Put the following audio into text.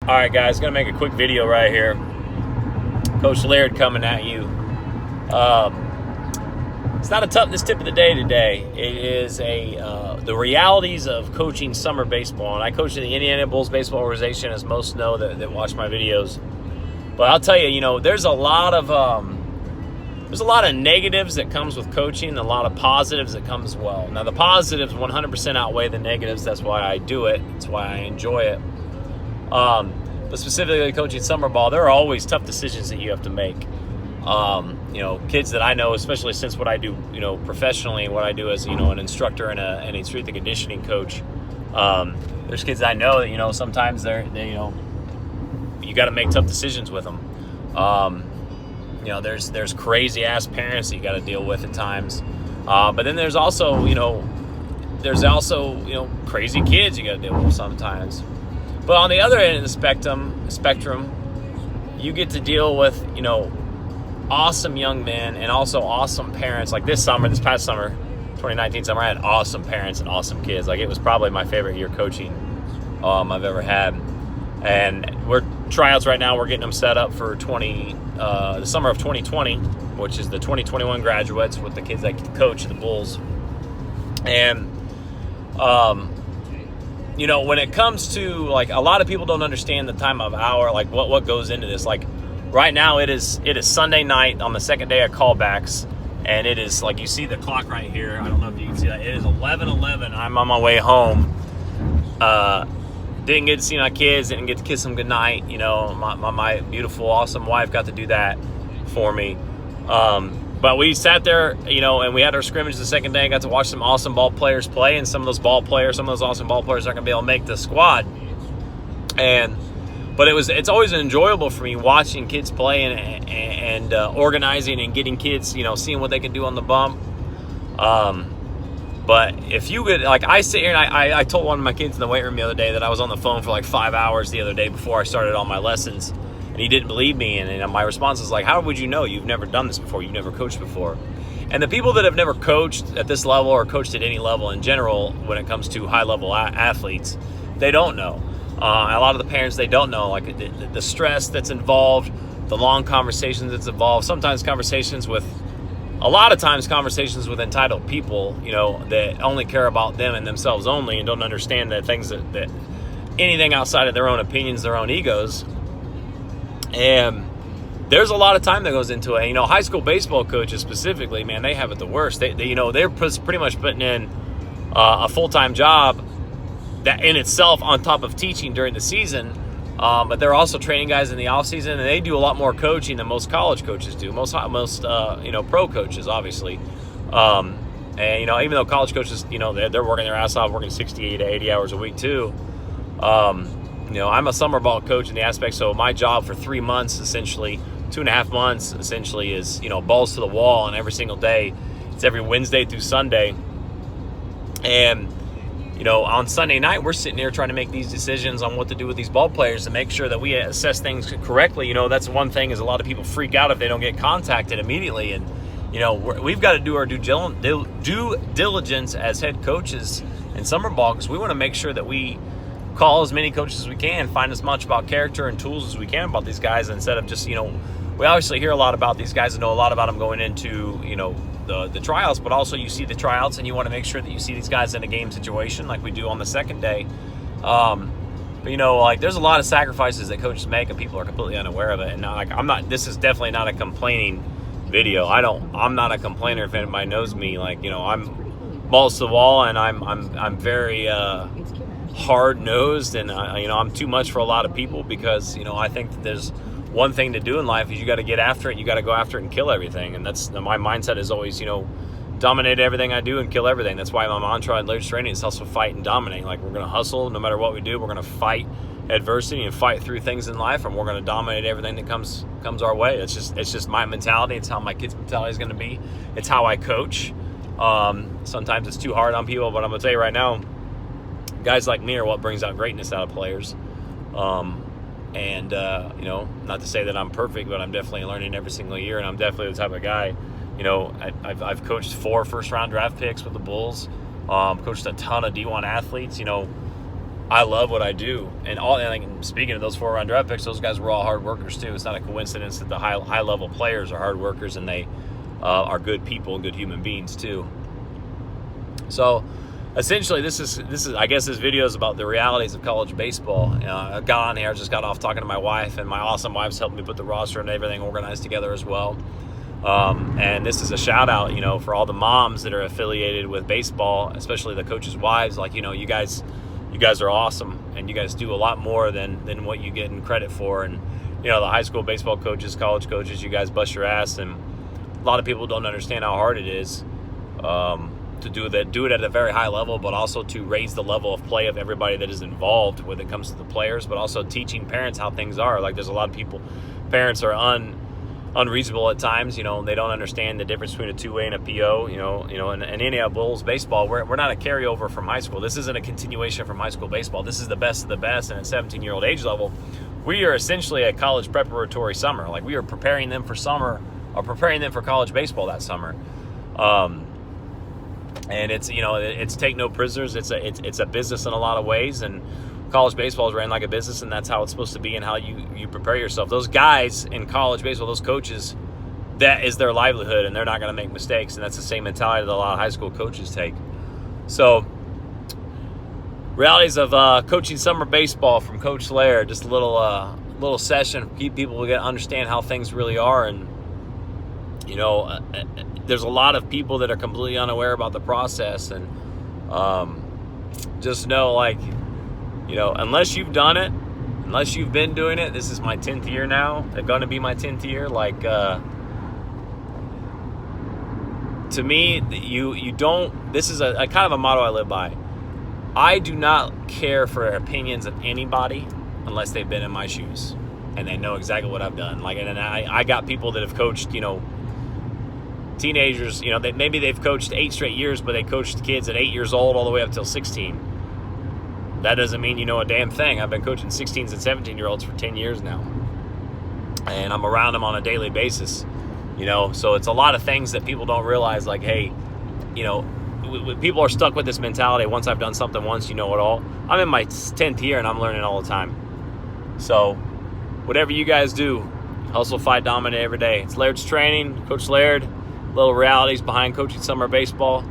All right, guys, gonna make a quick video right here. Coach Laird coming at you. It's not a toughness tip of the day today. It is the realities of coaching summer baseball. And I coach in the Indiana Bulls Baseball Organization, as most know that watch my videos. But I'll tell you, there's a lot of negatives that comes with coaching, and a lot of positives that come as well. Now, the positives 100% outweigh the negatives. That's why I do it. That's why I enjoy it. But specifically coaching summer ball, there are always tough decisions that you have to make. Kids that I know, especially since what I do, professionally, what I do as, an instructor and a strength and conditioning coach. There's kids I know that, sometimes you got to make tough decisions with them. There's crazy ass parents that you got to deal with at times. But then there's also crazy kids you got to deal with sometimes. But on the other end of the spectrum, you get to deal with, awesome young men and also awesome parents. Like this past summer, 2019 summer, I had awesome parents and awesome kids. Like, it was probably my favorite year coaching I've ever had. And we're tryouts right now. We're getting them set up for the summer of 2020, which is the 2021 graduates with the kids that coach the Bulls. And when it comes to, like, a lot of people don't understand the time of hour, like what goes into this. Like, right now it is Sunday night on the second day of callbacks, and it is, like, you see the clock right here. I don't know if you can see that. It is 11:11. I'm on my way home. Didn't get to see my kids. Didn't get to kiss them goodnight. My beautiful, awesome wife got to do that for me. But we sat there, and we had our scrimmage the second day. Got to watch some awesome ball players play, and some of those awesome ball players aren't going to be able to make the squad. But it's always enjoyable for me watching kids play and organizing and getting kids, seeing what they can do on the bump. But if you could, like, I sit here and I told one of my kids in the weight room the other day that I was on the phone for like 5 hours the other day before I started all my lessons. And he didn't believe me, and my response was like, how would you know? You've never done this before. You've never coached before. And the people that have never coached at this level or coached at any level in general when it comes to high-level athletes, they don't know. A lot of the parents, they don't know, like, the stress that's involved, the long conversations that's involved, a lot of times conversations with entitled people, that only care about them and themselves only and don't understand that things that anything outside of their own opinions, their own egos. And there's a lot of time that goes into it. High school baseball coaches specifically, man, they have it the worst. They're pretty much putting in a full-time job that in itself on top of teaching during the season. But they're also training guys in the off season, and they do a lot more coaching than most college coaches do. Most pro coaches, obviously. And even though college coaches, they're working their ass off, working 60 to 80 hours a week too. I'm a summer ball coach in the aspect, so my job for 3 months, essentially 2.5 months, essentially is, balls to the wall, and every single day, it's every Wednesday through Sunday. And, on Sunday night, we're sitting here trying to make these decisions on what to do with these ball players and make sure that we assess things correctly. That's one thing, is a lot of people freak out if they don't get contacted immediately. And, we've got to do our due diligence as head coaches in summer ball, because we want to make sure that we call as many coaches as we can, find as much about character and tools as we can about these guys, instead of just, we obviously hear a lot about these guys and know a lot about them going into, the tryouts, but also you see the tryouts and you want to make sure that you see these guys in a game situation like we do on the second day. But, there's a lot of sacrifices that coaches make, and people are completely unaware of it. And this is definitely not a complaining video. I'm not a complainer. If anybody knows me, I'm balls to the wall, and I'm very, hard-nosed, and I'm too much for a lot of people, because I think that there's one thing to do in life is you got to get after it. You got to go after it and kill everything, and that's my mindset is always dominate everything I do and kill everything. That's why my mantra in Leadership Training is hustle, fight, and dominate. Like, we're going to hustle no matter what we do. We're going to fight adversity and fight through things in life, and we're going to dominate everything that comes our way. It's just my mentality. It's how my kids' mentality is going to be. It's how I coach. Sometimes it's too hard on people, but I'm going to tell you right now, guys like me are what brings out greatness out of players. Not to say that I'm perfect, but I'm definitely learning every single year, and I'm definitely the type of guy, I've coached 4 first-round draft picks with the Bulls, coached a ton of D1 athletes, I love what I do, and all. And like, speaking of those 4-round draft picks, those guys were all hard workers too. It's not a coincidence that the high level players are hard workers, and they are good people and good human beings too. So, essentially, this is I guess this video is about the realities of college baseball. I got on here, just got off talking to my wife, and my awesome wife's helped me put the roster and everything organized together as well. And this is a shout out, for all the moms that are affiliated with baseball, especially the coaches' wives. Like, you guys are awesome, and you guys do a lot more than what you get in credit for. And the high school baseball coaches, college coaches, you guys bust your ass, and a lot of people don't understand how hard it is to do it at a very high level, but also to raise the level of play of everybody that is involved when it comes to the players, but also teaching parents how things are. Like, there's a lot of parents are unreasonable at times. They don't understand the difference between a two-way and a PO. And any of Bulls baseball, we're not a carryover from high school. This isn't a continuation from high school baseball. This is the best of the best, and at 17-year-old age level, we are essentially a college preparatory summer. Like, we are preparing them for summer, or preparing them for college baseball that summer. And it's take no prisoners. It's a business in a lot of ways, and college baseball is ran like a business, and that's how it's supposed to be, and how you prepare yourself. Those guys in college baseball, those coaches, that is their livelihood, and they're not going to make mistakes, and that's the same mentality that a lot of high school coaches take. So, realities of coaching summer baseball from Coach Laird. Just a little session, keep people to understand how things really are. And there's a lot of people that are completely unaware about the process, and just know, like, unless you've done it, unless you've been doing it, this is my 10th year now. It's going to be my 10th year. Like, to me, you don't, this is a kind of a motto I live by. I do not care for opinions of anybody unless they've been in my shoes and they know exactly what I've done. Like, and I got people that have coached, teenagers, maybe they've coached 8 straight years, but they coached kids at 8 years old all the way up till 16. That doesn't mean you know a damn thing. I've been coaching 16s and 17-year-olds for 10 years now, and I'm around them on a daily basis. So it's a lot of things that people don't realize. Like, hey, people are stuck with this mentality. Once I've done something once, you know it all. I'm in my 10th year, and I'm learning all the time. So whatever you guys do, hustle, fight, dominate every day. It's Laird's Training, Coach Laird. Little realities behind coaching summer baseball.